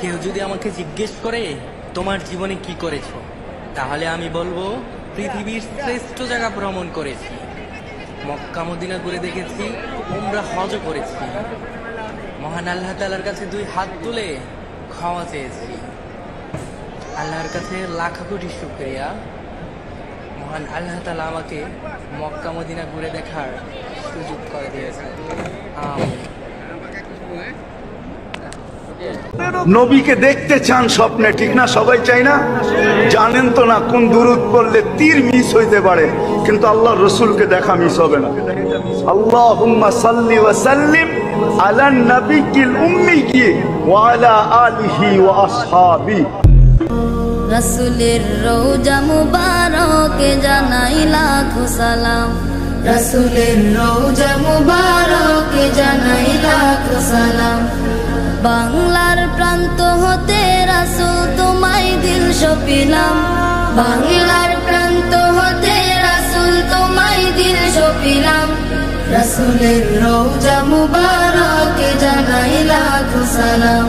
কেউ যদি আমাকে জিজ্ঞেস করে তোমার জীবনে কি করেছো, তাহলে আমি বলবো পৃথিবীর শ্রেষ্ঠ জায়গা ভ্রমণ করেছি, মক্কা মদিনা ঘুরে দেখেছি, উমরা হজও করেছি, মহান আল্লাহ তাআলার কাছে 2 হাত তুলে ক্ষমা চেয়েছি। আল্লাহর কাছে লাখ কোটি শুকরিয়া, মহান আল্লাহ তাআলা আমাকে মক্কা মদিনা ঘুরে দেখার সুযোগ করে দিয়েছেন। নবীকে দেখতে চান স্বপ্নে, ঠিক না? সবাই চাই না? জানেন তো না কোন দুরূদ পড়লে তীর মিস হইতে পারে, কিন্তু আল্লাহর রাসূলকে দেখা মিস হবে না। আল্লাহুম্মা সাল্লি ওয়া সাল্লিম আলান নাবিয়্যিল উম্মি ওয়া আলা আলিহি ওয়া আসহাবি। রাসূলের রওজা মুবারকে জানাই লাখো সালাম, রাসূলের রওজা মুবারকে জানাই লাখো সালাম। বাংলার প্রান্ত হতে রাসূল তোমায় দিল সপিলাম, বাংলার প্রান্ত হতে রাসূল তোমায় দিল সপিলাম। রাসূলের রওজা মুবারকে জানাই লাখো সালাম।